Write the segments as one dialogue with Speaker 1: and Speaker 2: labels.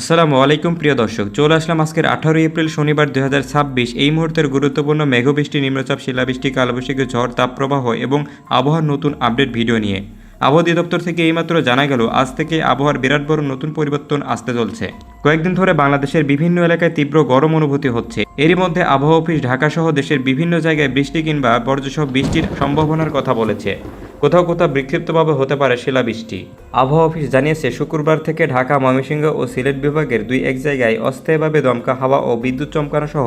Speaker 1: আসসালামু আলাইকুম প্রিয় দর্শক, চলে আসলাম আজকের 18 এপ্রিল শনিবার 2026 এই মুহূর্তের গুরুত্বপূর্ণ মেঘবৃষ্টি, নিম্নচাপ, শিলাবৃষ্টি, কালবৈশাখী, ঝড়, তাপপ্রবাহ এবং আবহাওয়ার নতুন আপডেট ভিডিও নিয়ে। আবহাওয়া অধিদপ্তর থেকে এইমাত্র জানা গেল আজ থেকে আবহাওয়ার বিরাট বড় নতুন পরিবর্তন আসতে চলছে। কয়েকদিন ধরে বাংলাদেশের বিভিন্ন এলাকায় তীব্র গরম অনুভূতি হচ্ছে। এরই মধ্যে আবহাওয়া অফিস ঢাকা সহ দেশের বিভিন্ন জায়গায় বৃষ্টি কিংবা বজ্রসহ বৃষ্টির সম্ভাবনার কথা বলেছে। কোথাও কোথাও বিক্ষিপ্তভাবে হতে পারে শিলাবৃষ্টি। আবহাওয়া অফিস জানিয়েছে শুক্রবার থেকে ঢাকা, ময়মনসিংহ ও সিলেট বিভাগের 2-1 জায়গায় অস্থায়ীভাবে দমকা হাওয়া ও বিদ্যুৎ চমকানো সহ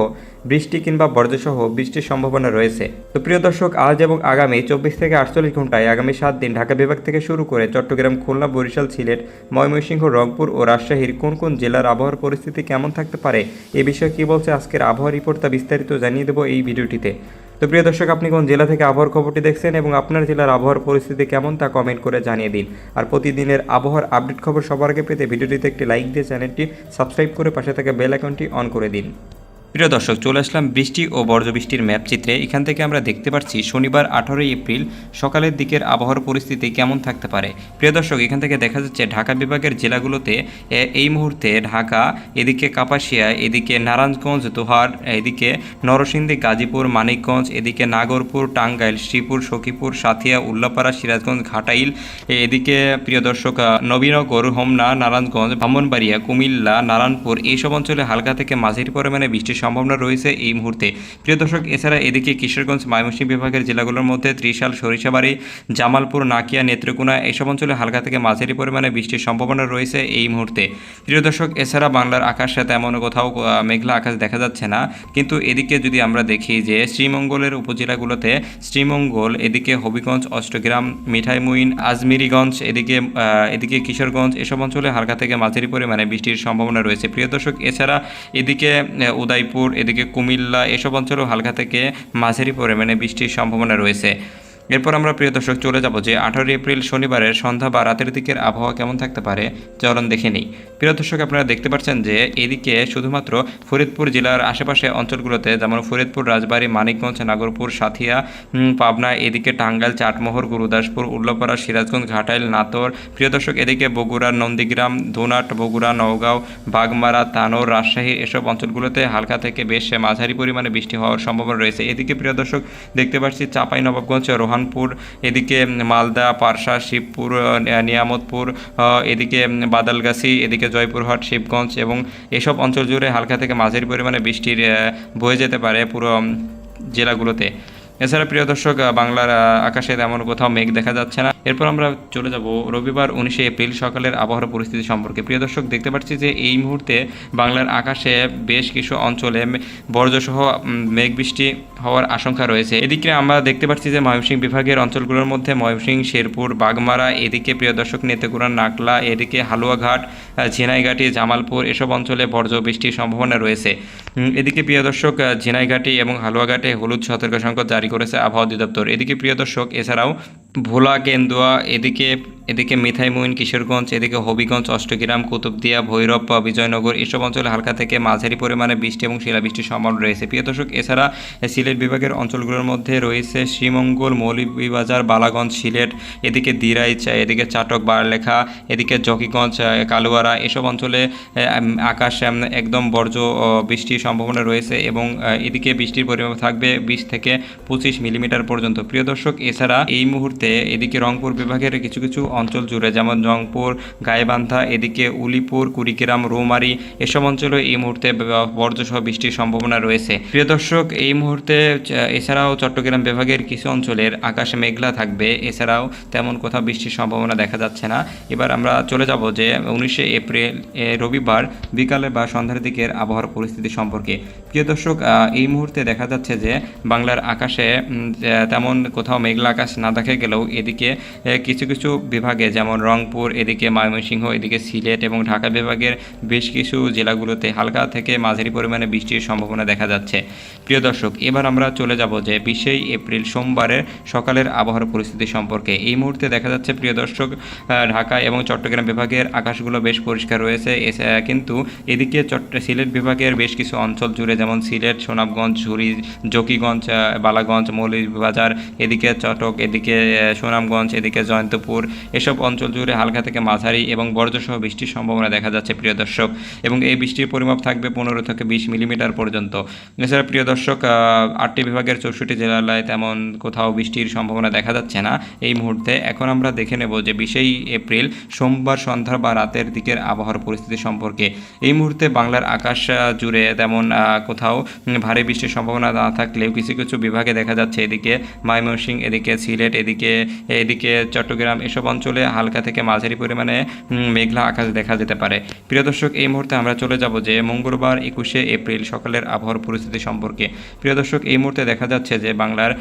Speaker 1: বৃষ্টি কিংবা বজ্রসহ বৃষ্টির সম্ভাবনা রয়েছে। তো প্রিয় দর্শক, আজ এবং আগামী 24 থেকে 48 ঘন্টায় আগামী 7 দিন ঢাকা বিভাগ থেকে শুরু করে চট্টগ্রাম, খুলনা, বরিশাল, সিলেট, ময়মনসিংহ, রংপুর ও রাজশাহীর কোন কোন জেলার আবহাওয়ার পরিস্থিতি কেমন থাকতে পারে এ বিষয়ে কী বলছে আজকের আবহাওয়া রিপোর্ট তা বিস্তারিত জানিয়ে দেবো এই ভিডিওটিতে। তো প্রিয় দর্শক, আপনি কোন জেলা থেকে আবহাওয়ার খবরটি দেখছেন এবং আপনার জেলার আবহাওয়ার পরিস্থিতি কেমন তা কমেন্ট করে জানিয়ে দিন। আর প্রতিদিনের আবহাওয়ার আপডেট খবর সবার আগে পেতে ভিডিওটিতে একটি লাইক দিয়ে চ্যানেলটি সাবস্ক্রাইব করে পাশে থাকা বেল আইকনটি অন করে দিন। প্রিয় দর্শক, চলে আসলাম বৃষ্টি ও বজ্রবৃষ্টির ম্যাপ চিত্রে। এখান থেকে আমরা দেখতে পাচ্ছি শনিবার 18 এপ্রিল সকালের দিকের আবহাওয়ার পরিস্থিতি কেমন থাকতে পারে। প্রিয় দর্শক, এখান থেকে দেখা যাচ্ছে ঢাকা বিভাগের জেলাগুলোতে এই মুহূর্তে ঢাকা, এদিকে কাপাসিয়া, এদিকে নারায়ণগঞ্জ, দোহার, এদিকে নরসিংদী, গাজীপুর, মানিকগঞ্জ, এদিকে নাগরপুর, টাঙ্গাইল, শ্রীপুর, সখীপুর, সাথিয়া, উল্লাপাড়া, সিরাজগঞ্জ, ঘাটাইল, এদিকে প্রিয় দর্শক নবীনগর, হোমনা, নারায়ণগঞ্জ, ব্রাহ্মণবাড়িয়া, কুমিল্লা, নারায়ণপুর এইসব অঞ্চলে হালকা থেকে মাঝারি পরিমাণে বৃষ্টির সম্ভাবনা রয়েছে এই মুহূর্তে। প্রিয় দর্শক, এছাড়া এদিকে কিশোরগঞ্জ, ময়মনসিংহ বিভাগের জেলাগুলোর মধ্যে ত্রিশাল, সরিষাবাড়ি, জামালপুর, নাকিয়া, নেত্রকোনা এইসব অঞ্চলে হালকা থেকে মাঝারি পরিমাণে বৃষ্টির সম্ভাবনা রয়েছে এই মুহূর্তে। প্রিয় দর্শক, এছাড়া বাংলার আকাশে তেমন কোথাও মেঘলা আকাশ দেখা যাচ্ছে না। কিন্তু এদিকে যদি আমরা দেখি যে শ্রীমঙ্গলের উপজেলাগুলোতে শ্রীমঙ্গল, এদিকে হবিগঞ্জ, অষ্টগ্রাম, মিঠাইমুইন, আজমিরিগঞ্জ, এদিকে কিশোরগঞ্জ এসব অঞ্চলে হালকা থেকে মাঝারি পরিমাণে বৃষ্টির সম্ভাবনা রয়েছে। প্রিয় দর্শক, এছাড়া এদিকে উদয়পুর, এদিকে কুমিল্লা এসব অঞ্চলেও হালকা থেকে মাঝারি পরিমাণে বৃষ্টির সম্ভাবনা রয়েছে। এরপর আমরা প্রিয় দর্শক চলে যাব যে 18 এপ্রিল শনিবারের সন্ধ্যা বা রাতের দিকের আবহাওয়া কেমন থাকতে পারে চলুন দেখে নিই। প্রিয় দর্শক, আপনারা দেখতে পাচ্ছেন যে এদিকে শুধুমাত্র ফরিদপুর জেলার আশেপাশে অঞ্চলগুলোতে যেমন ফরিদপুর, রাজবাড়ী, মানিকগঞ্জ, নাগরপুর, সাথিয়া, পাবনা, এদিকে টাঙ্গাইল, চাটমোহর, গুরুদাসপুর, উল্লাপাড়া, সিরাজগঞ্জ, ঘাটাইল, নাটোর, প্রিয় দর্শক এদিকে বগুড়া, নন্দীগ্রাম, ধুনাট, বগুড়া, নওগাঁও, বাগমারা, তানোর, রাজশাহী এসব অঞ্চলগুলোতে হালকা থেকে বেশ মাঝারি পরিমাণে বৃষ্টি হওয়ার সম্ভাবনা রয়েছে। এদিকে প্রিয় দর্শক দেখতে পাচ্ছি চাঁপাইনবাবগঞ্জ, রোহানপুর, এদিকে মালদা, পারসা, শিবপুর, নিয়ামতপুর, এদিকে বাদালগাছি, এদিকে জয়পুরহাট, শিবগঞ্জ এবং এসব অঞ্চল জুড়ে হালকা থেকে মাঝারি পরিমাণে বৃষ্টির বয়ে যেতে পারে পুরো জেলাগুলোতে। এছাড়া প্রিয় দর্শক, বাংলার আকাশে তেমন কোথাও মেঘ দেখা যাচ্ছে না। এরপর আমরা চলে যাব রবিবার 19 এপ্রিল সকালের আবহাওয়ার পরিস্থিতি সম্পর্কে। প্রিয় দর্শক, দেখতে পাচ্ছি যে এই মুহূর্তে বাংলার আকাশে বেশ কিছু অঞ্চলে বজ্রসহ মেঘ বৃষ্টি হওয়ার আশঙ্কা রয়েছে। এদিকে আমরা দেখতে পাচ্ছি যে ময়মনসিংহ বিভাগের অঞ্চলগুলোর মধ্যে ময়মনসিংহ, শেরপুর, বাগমারা, এদিকে প্রিয় দর্শক নেত্রকোনা, নাকলা, এদিকে হালুয়াঘাট, ঝিনাইগাটি, জামালপুর এসব অঞ্চলে বজ্র বৃষ্টির সম্ভাবনা রয়েছে। এদিকে প্রিয় দর্শক ঝিনাইগাটি এবং হালুয়াঘাটে হলুদ সতর্ক সংকেত জারি করেছে আবহাওয়া অধিদপ্তর। এদিকে প্রিয় দর্শক এছাড়াও ভোলা, কেন্দুয়া, এদিকে মিঠাইমুইন, কিশোরগঞ্জ, এদিকে হবিগঞ্জ, অষ্টগ্রাম, কুতুবদিয়া, ভৈরব, বিজয়নগর এসব অঞ্চলে হালকা থেকে মাঝারি পরিমাণে বৃষ্টি এবং শিলাবৃষ্টির সম্ভাবনা রয়েছে। প্রিয় দর্শক, এছাড়া সিলেট বিভাগের অঞ্চলগুলোর মধ্যে রয়েছে শ্রীমঙ্গল, মৌলভীবাজার, বালাগঞ্জ, সিলেট, এদিকে দিরাইচ, এদিকে চাটক, বারলেখা, এদিকে জকিগঞ্জ, কালুয়ারা এসব অঞ্চলে আকাশ একদম বর্জ্য বৃষ্টির সম্ভাবনা রয়েছে এবং এদিকে বৃষ্টির পরিমাণ থাকবে 20 থেকে 25 মিলিমিটার পর্যন্ত। প্রিয় দর্শক, এছাড়া এই মুহূর্তে এদিকে রংপুর বিভাগের কিছু কিছু অঞ্চল জুড়ে যেমন রংপুর, গাইবান্ধা, এদিকে উলিপুর, কুড়িগ্রাম, রৌমারী এসব অঞ্চলে এই মুহূর্তে বজ্রসহ বৃষ্টির সম্ভাবনা রয়েছে। প্রিয় দর্শক, এই মুহূর্তে এছাড়াও চট্টগ্রাম বিভাগের কিছু অঞ্চলের আকাশে মেঘলা থাকবে, এছাড়াও তেমন কোথাও বৃষ্টির সম্ভাবনা দেখা যাচ্ছে না। এবার আমরা চলে যাব যে 19 এপ্রিল রবিবার বিকালে বা সন্ধ্যার দিকের আবহাওয়ার পরিস্থিতি সম্পর্কে। প্রিয় দর্শক, এই মুহূর্তে দেখা যাচ্ছে যে বাংলার আকাশে তেমন কোথাও মেঘলা আকাশ না দেখা গেলেও এদিকে কিছু কিছু বিভাগে যেমন রংপুর, এদিকে ময়মনসিংহ, এদিকে সিলেট এবং ঢাকা বিভাগের বেশ কিছু জেলাগুলোতে হালকা থেকে মাঝারি পরিমাণে বৃষ্টির সম্ভাবনা দেখা যাচ্ছে। প্রিয় দর্শক, এবার আমরা চলে যাব যে 20 এপ্রিল সোমবারের সকালের আবহাওয়ার পরিস্থিতি সম্পর্কে। এই মুহূর্তে দেখা যাচ্ছে প্রিয় দর্শক ঢাকা এবং চট্টগ্রাম বিভাগের আকাশগুলো বেশ পরিষ্কার রয়েছে, কিন্তু এদিকে সিলেট বিভাগের বেশ কিছু অঞ্চল জুড়ে যেমন সিলেট, সুনামগঞ্জ, ঝুরি, জকিগঞ্জ, বালাগঞ্জ, মৌলভীবাজার, এদিকে চটক, এদিকে সুনামগঞ্জ, এদিকে জয়ন্তপুর এসব অঞ্চল জুড়ে হালকা থেকে মাঝারি এবং বজ্রসহ বৃষ্টির সম্ভাবনা দেখা যাচ্ছে প্রিয় দর্শক, এবং এই বৃষ্টির পরিমাপ থাকবে 15 থেকে 20 মিলিমিটার পর্যন্ত। এছাড়া প্রিয় দর্শক 8টি বিভাগের 64 জেলায় তেমন কোথাও বৃষ্টির সম্ভাবনা দেখা যাচ্ছে না এই মুহূর্তে। এখন আমরা দেখে নেব যে 20 এপ্রিল সোমবার সন্ধ্যা বা রাতের দিকের আবহাওয়ার পরিস্থিতি সম্পর্কে। এই মুহূর্তে বাংলার আকাশ জুড়ে তেমন কোথাও ভারী বৃষ্টির সম্ভাবনা না থাকলেও কিছু কিছু বিভাগে দেখা যাচ্ছে এদিকে ময়মনসিংহ, এদিকে সিলেট, এদিকে চট্টগ্রাম এসব অঞ্চলে হালকা থেকে মাঝারি পরিমাণে মেঘলা আকাশ দেখা যেতে পারে। প্রিয় দর্শক এই মুহূর্তে আমরা চলে যাব যে মঙ্গলবার 21 এপ্রিল সকালের আবহাওয়ার পরিস্থিতি সম্পর্কে। প্রিয় দর্শক এই মুহূর্তে দেখা যাচ্ছে যে বাংলার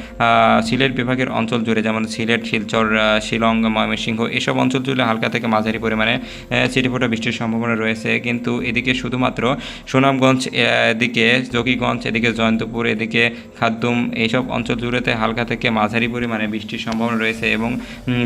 Speaker 1: সিলেট বিভাগের অঞ্চল জুড়ে যেমন সিলেট, শিলচর, শিলং, ময়মনসিংহ এসব অঞ্চল জুড়ে হালকা থেকে মাঝারি পরিমাণে ছিটেফোঁটা বৃষ্টির সম্ভাবনা রয়েছে, কিন্তু এদিকে শুধুমাত্র সুনামগঞ্জ, এদিকে জকিগঞ্জ, এদিকে জয়ন্তপুর, এদিকে খাদ্যুম এইসব অঞ্চল জুড়েতে হালকা থেকে মাঝারি পরিমাণে বৃষ্টির সম্ভাবনা রয়েছে এবং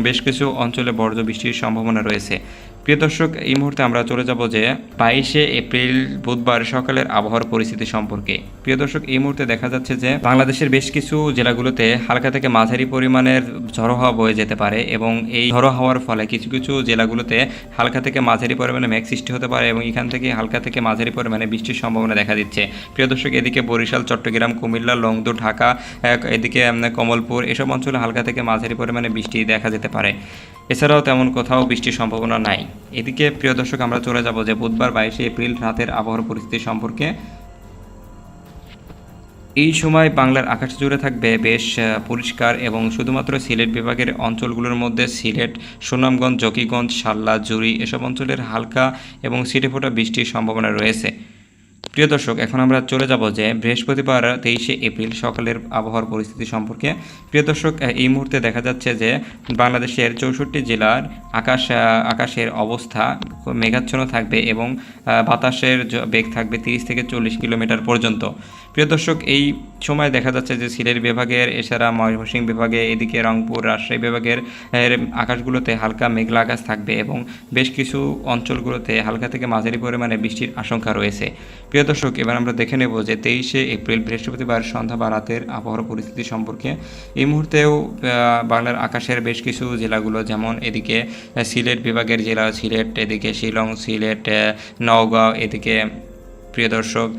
Speaker 1: বেশ কিছু অঞ্চলে বজ্র বৃষ্টির সম্ভাবনা রয়েছে। প্রিয় দর্শক এই মুহূর্তে আমরা চলে যাব যে 22 এপ্রিল বুধবার সকালের আবহাওয়ার পরিস্থিতি সম্পর্কে। প্রিয় দর্শক এই মুহূর্তে দেখা যাচ্ছে যে বাংলাদেশের বেশ কিছু জেলাগুলোতে হালকা থেকে মাঝারি পরিমাণের ঝড়ো হাওয়া বয়ে যেতে পারে, এবং এই ঝড়ো হাওয়ার ফলে কিছু কিছু জেলাগুলোতে হালকা থেকে মাঝারি পরিমাণে মেঘ সৃষ্টি হতে পারে এবং এখান থেকে হালকা থেকে মাঝারি পরিমাণে বৃষ্টির সম্ভাবনা দেখা দিচ্ছে। প্রিয় দর্শক এদিকে বরিশাল, চট্টগ্রাম, কুমিল্লা, লংদু, ঢাকা, এদিকে কমলপুর এসব অঞ্চলে হালকা থেকে মাঝারি পরিমাণে বৃষ্টি দেখা যেতে পারে। এছাড়াও তেমন কোথাও বৃষ্টির সম্ভাবনা নাই। এদিকে প্রিয় দর্শক আমরা চলে যাব যে বুধবার 22 এপ্রিল রাতের আবহাওয়ার পরিস্থিতি সম্পর্কে। এই সময় বাংলার আকাশ জুড়ে থাকবে বেশ পরিষ্কার এবং শুধুমাত্র সিলেট বিভাগের অঞ্চলগুলোর মধ্যে সিলেট, সুনামগঞ্জ, জকিগঞ্জ, সাল্লা, জুরি এসব অঞ্চলের হালকা এবং ছিটেফোঁটা বৃষ্টির সম্ভাবনা রয়েছে। প্রিয় দর্শক এখন আমরা চলে যাব যে বৃহস্পতিবার 23 এপ্রিল সকালের আবহাওয়ার পরিস্থিতি সম্পর্কে। প্রিয় দর্শক এই মুহূর্তে দেখা যাচ্ছে যে বাংলাদেশের 64 জেলার আকাশের অবস্থা মেঘাচ্ছন্ন থাকবে এবং বাতাসের বেগ থাকবে 30 থেকে 40 কিলোমিটার পর্যন্ত। প্রিয় দর্শক এই সময় দেখা যাচ্ছে যে সিলেট বিভাগের, এছাড়া ময়মনসিংহ বিভাগে, এদিকে রংপুর, রাজশাহী বিভাগের আকাশগুলোতে হালকা মেঘলা আকাশ থাকবে এবং বেশ কিছু অঞ্চলগুলোতে হালকা থেকে মাঝারি পরিমাণে বৃষ্টির আশঙ্কা রয়েছে। প্রিয় দর্শক এবার আমরা দেখে নেব যে 23 এপ্রিল বৃহস্পতিবার সন্ধ্যা বা রাতের আবহাওয়ার পরিস্থিতি সম্পর্কে। এই মুহূর্তেও বাংলার আকাশের বেশ কিছু জেলাগুলো যেমন এদিকে সিলেট বিভাগের জেলা সিলেট, এদিকে শিলং, সিলেট, নওগাঁ, এদিকে প্রিয় দর্শক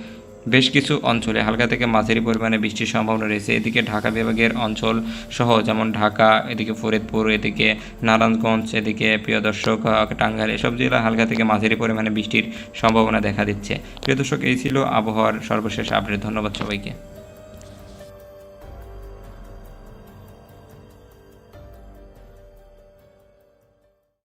Speaker 1: বেশ কিছু অঞ্চলে হালকা থেকে মাঝারি পরিমাণে বৃষ্টির সম্ভাবনা রয়েছে। এদিকে ঢাকা বিভাগের অঞ্চল সহ যেমন ঢাকা, এদিকে ফরিদপুর, এদিকে নারায়ণগঞ্জ, এদিকে প্রিয় দর্শক টাঙ্গাইল এসব জেলা হালকা থেকে মাঝারি পরিমাণে বৃষ্টির সম্ভাবনা দেখা দিচ্ছে। প্রিয় দর্শক এই ছিল আবহাওয়ার সর্বশেষ আপডেট। ধন্যবাদ সবাইকে।